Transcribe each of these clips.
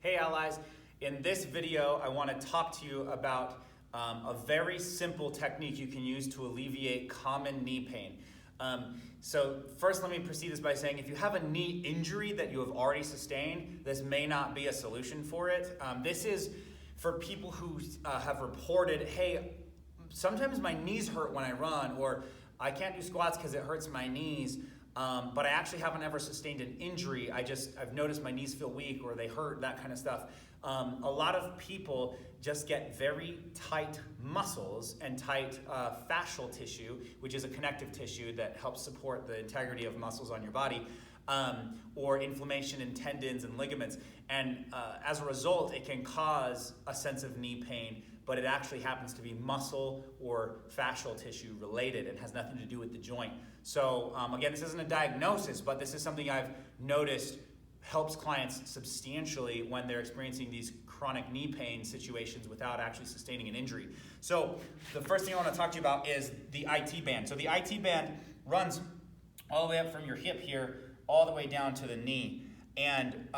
Hey allies, in this video I want to talk to you about a very simple technique you can use to alleviate common knee pain. So first let me proceed this by saying if you have a knee injury that you have already sustained, this may not be a solution for it. This is for people who have reported, hey, sometimes my knees hurt when I run, or I can't do squats because it hurts my knees. But I actually haven't ever sustained an injury. I've noticed my knees feel weak or they hurt, that kind of stuff. A lot of people just get very tight muscles and tight fascial tissue, which is a connective tissue that helps support the integrity of muscles on your body, or inflammation in tendons and ligaments. And as a result, it can cause a sense of knee pain, but it actually happens to be muscle or fascial tissue related and has nothing to do with the joint. So again, this isn't a diagnosis, but this is something I've noticed helps clients substantially when they're experiencing these chronic knee pain situations without actually sustaining an injury. So the first thing I want to talk to you about is the IT band. So the IT band runs all the way up from your hip here, all the way down to the knee. And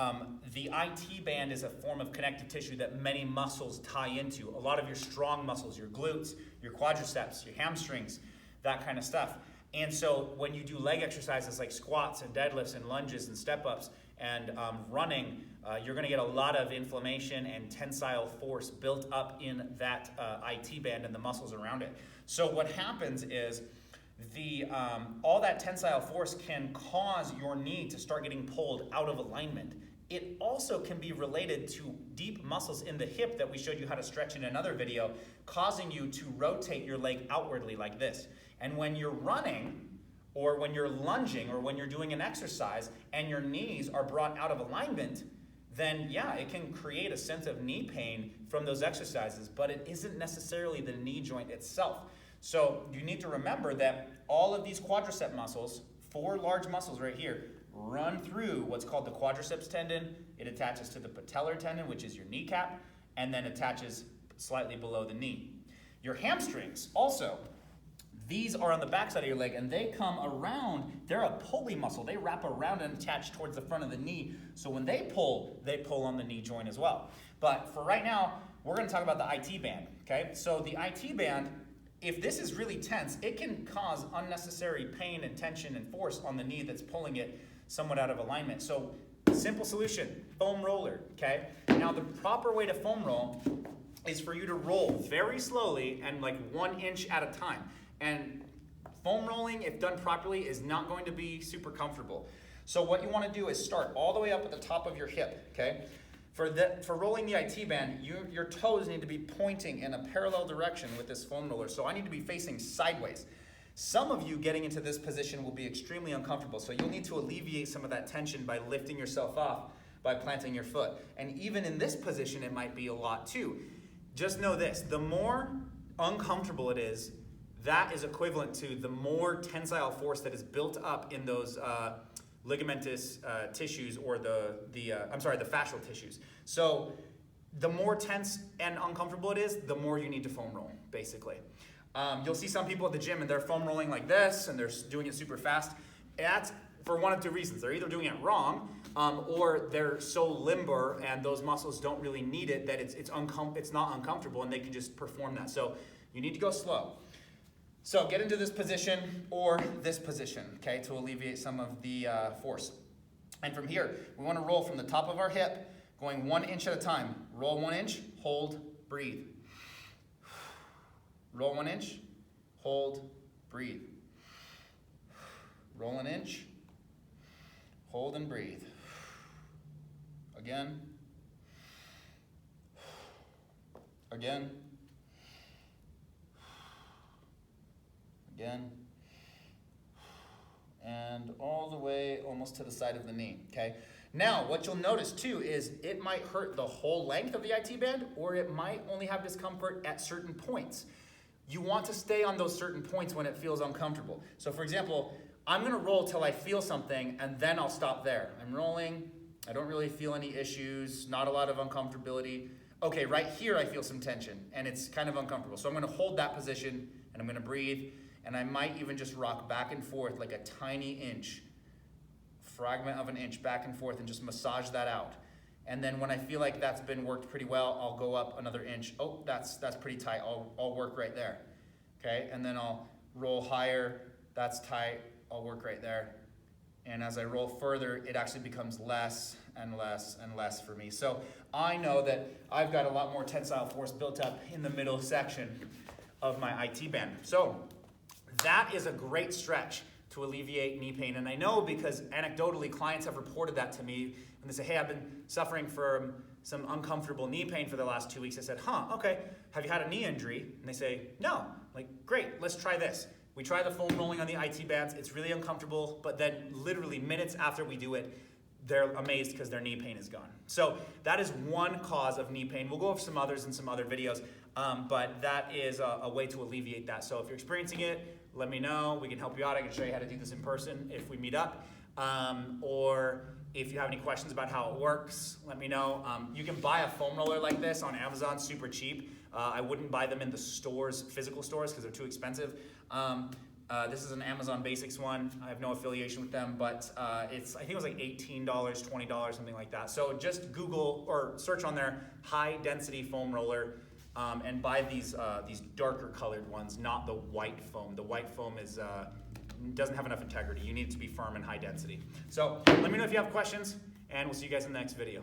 the IT band is a form of connective tissue that many muscles tie into. A lot of your strong muscles, your glutes, your quadriceps, your hamstrings, that kind of stuff. And so when you do leg exercises like squats and deadlifts and lunges and step-ups and running, you're going to get a lot of inflammation and tensile force built up in that IT band and the muscles around it. So what happens is all that tensile force can cause your knee to start getting pulled out of alignment. It also can be related to deep muscles in the hip that we showed you how to stretch in another video, causing you to rotate your leg outwardly like this. And when you're running, or when you're lunging, or when you're doing an exercise, and your knees are brought out of alignment, then yeah, it can create a sense of knee pain from those exercises, but it isn't necessarily the knee joint itself. So you need to remember that all of these quadricep muscles, 4 large muscles right here, run through what's called the quadriceps tendon. It attaches to the patellar tendon, which is your kneecap, and then attaches slightly below the knee. Your hamstrings also, these are on the backside of your leg, and they come around. They're a pulley muscle. They wrap around and attach towards the front of the knee. So when they pull on the knee joint as well. But for right now, we're going to talk about the IT band, okay? So the IT band, if this is really tense, it can cause unnecessary pain and tension and force on the knee that's pulling it somewhat out of alignment. So simple solution, foam roller, okay? Now the proper way to foam roll is for you to roll very slowly and like 1 inch at a time. And foam rolling, if done properly, is not going to be super comfortable. So what you want to do is start all the way up at the top of your hip, okay? For rolling the IT band, your toes need to be pointing in a parallel direction with this foam roller. So I need to be facing sideways. Some of you getting into this position will be extremely uncomfortable. So you'll need to alleviate some of that tension by lifting yourself off, by planting your foot. And even in this position, it might be a lot too. Just know this, the more uncomfortable it is, that is equivalent to the more tensile force that is built up in those ligamentous tissues, or the fascial tissues. So the more tense and uncomfortable it is, the more you need to foam roll, basically. You'll see some people at the gym and they're foam rolling like this and they're doing it super fast. That's for one of 2 reasons. They're either doing it wrong, or they're so limber and those muscles don't really need it that it's not uncomfortable and they can just perform that. So you need to go slow. So get into this position or this position, okay, to alleviate some of the force. And from here, we want to roll from the top of our hip, going 1 inch at a time. Roll 1 inch, hold, breathe. Roll 1 inch, hold, breathe. Roll 1 inch, hold and breathe. Again. Again. Again, and all the way almost to the side of the knee, okay? Now, what you'll notice too is it might hurt the whole length of the IT band, or it might only have discomfort at certain points. You want to stay on those certain points when it feels uncomfortable. So for example, I'm gonna roll till I feel something and then I'll stop there. I'm rolling, I don't really feel any issues, not a lot of uncomfortability. Okay, right here I feel some tension and it's kind of uncomfortable. So I'm gonna hold that position and I'm gonna breathe. And I might even just rock back and forth like a tiny inch, fragment of an inch back and forth, and just massage that out. And then when I feel like that's been worked pretty well, I'll go up another inch. Oh, that's pretty tight. I'll work right there. Okay, and then I'll roll higher. That's tight. I'll work right there. And as I roll further, it actually becomes less and less and less for me. So I know that I've got a lot more tensile force built up in the middle section of my IT band. So that is a great stretch to alleviate knee pain. And I know because anecdotally clients have reported that to me and they say, hey, I've been suffering from some uncomfortable knee pain for the last 2 weeks. I said, okay, have you had a knee injury? And they say, no. I'm like, great, let's try this. We try the foam rolling on the IT bands. It's really uncomfortable, but then literally minutes after we do it, they're amazed because their knee pain is gone. So that is one cause of knee pain. We'll go over some others in some other videos, but that is a way to alleviate that. So if you're experiencing it, let me know. We can help you out. I can show you how to do this in person if we meet up. Or if you have any questions about how it works, let me know. You can buy a foam roller like this on Amazon super cheap. I wouldn't buy them in the stores, physical stores, because they're too expensive. This is an Amazon Basics one. I have no affiliation with them, but I think it was like $18, $20, something like that. So just Google or search on there, high density foam roller, and buy these darker colored ones, not the white foam. The white foam doesn't have enough integrity. You need it to be firm and high density. So let me know if you have questions, and we'll see you guys in the next video.